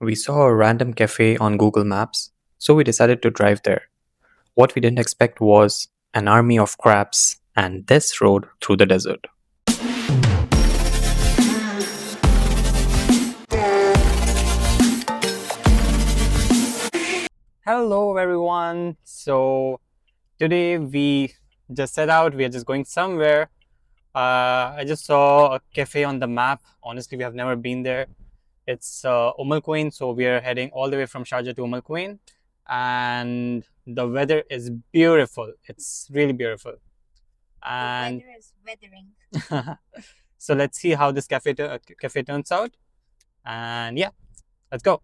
We saw a random cafe on Google Maps, so we decided to drive there. What we didn't expect was an army of crabs and this road through the desert. Hello, everyone. So today we just set out. We are just going somewhere. I just saw a cafe on the map. Honestly, we have never been there. It's Al Quwain, so we are heading all the way from Sharjah to Al Quwain, and the weather is beautiful. It's really beautiful. And the weather is weathering. so let's see how this cafe turns out. And yeah, let's go.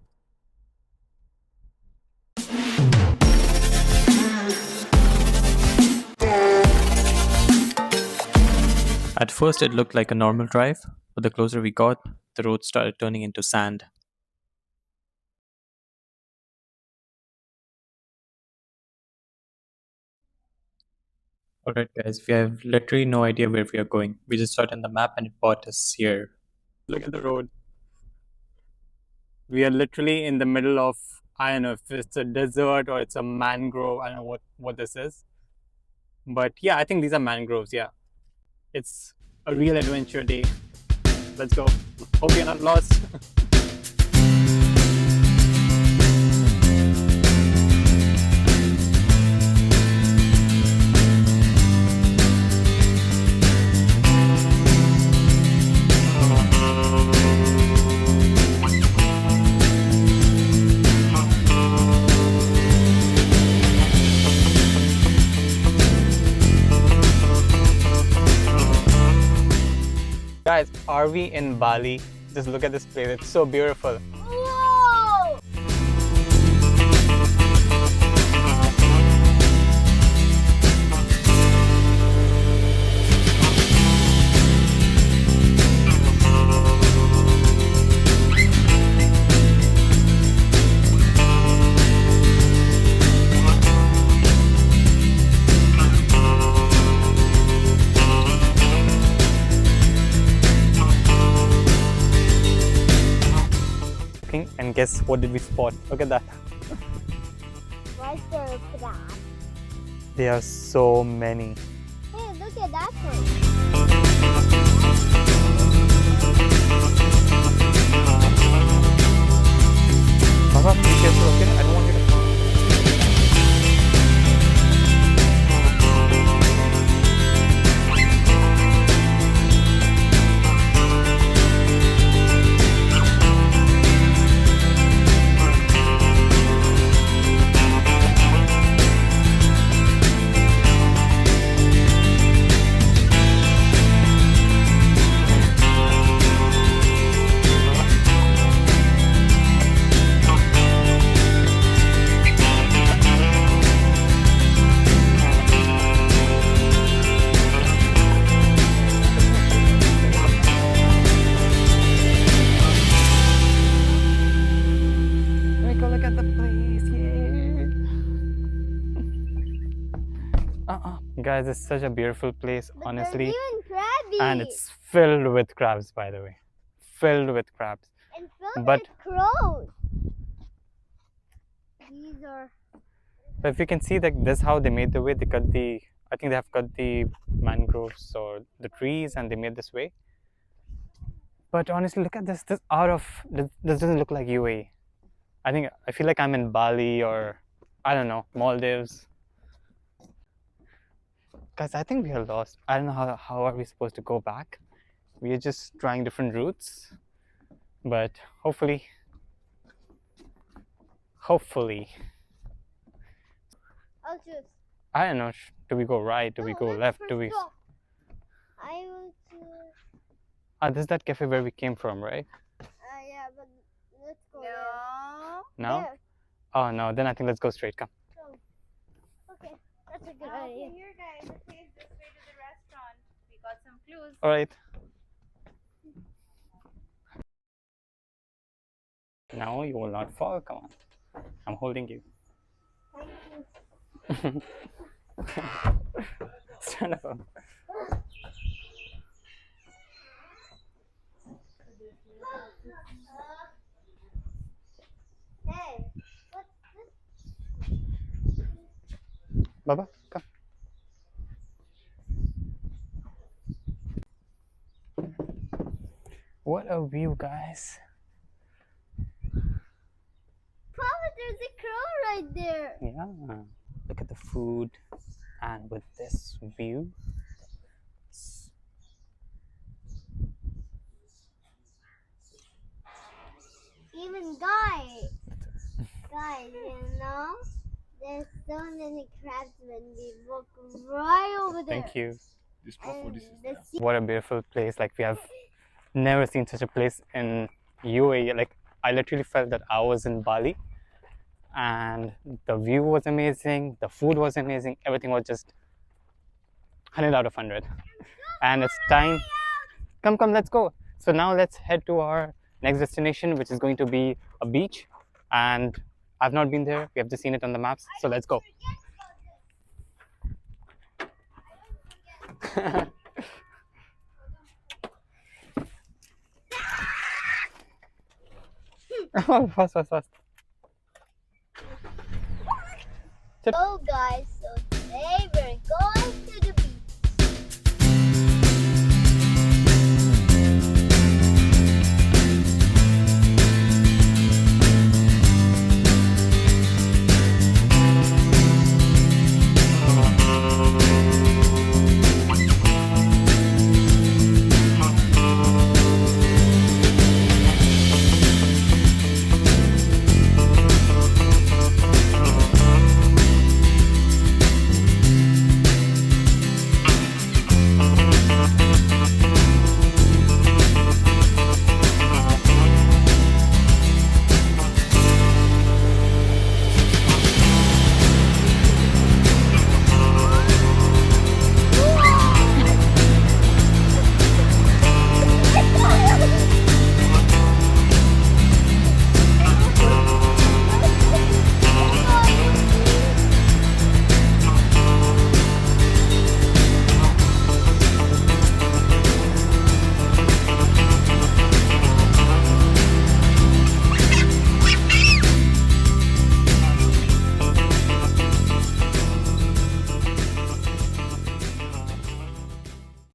At first, it looked like a normal drive, but the closer we got, the road started turning into sand. Alright, guys, we have literally no idea where we are going. We just saw it on the map and it brought us here. Look at the road. We are literally in the middle of, I don't know if it's a desert or it's a mangrove. I don't know what this is. But yeah, I think these are mangroves. Yeah. It's a real adventure day. Let's go. Hope you're not lost. Guys, are we in Bali? Just look at this place. It's so beautiful. Whoa! And guess what did we spot? Look at that. Why is there a crab? There are so many. Hey, look at that one. Baba, be careful, okay? I don't want you to fall. Look at the place, yeah. Guys, it's such a beautiful place, But honestly. there's even crabby. And it's filled with crabs, by the way. Filled with crabs. And filled But- with crows. These are. But if you can see that this is how they made the way, I think they have cut the mangroves or the trees and they made this way. But honestly, look at this. This doesn't look like UAE. I feel like I'm in Bali or, I don't know, Maldives. Guys, I think we are lost. I don't know how are we supposed to go back. We are just trying different routes. But hopefully. I'll choose. I don't know. Do we go right? Do we go left? Do we? I will choose. This is that cafe where we came from, right? Yeah, but let's go. No? There. Oh no, then I think let's go straight. Come. Okay, that's a good idea. Here, guys, okay, this way to the restaurant. We got some clues. Alright. No, you will not fall. Come on. I'm holding you. Thank you. Stand up. Baba, come. What a view, guys. Papa, there's a crow right there. Yeah. Look at the food. And with this view. Even guys, there's so many crabs when we walk right over there. Thank you. And the sea. What a beautiful place. Like, we have never seen such a place in UAE. Like, I literally felt that I was in Bali. And the view was amazing. The food was amazing. Everything was just 100 out of 100. And it's time. Come, let's go. So now let's head to our next destination, which is going to be a beach. And I've not been there. We have just seen it on the maps. So let's go. Oh, fast. So guys, so today we're going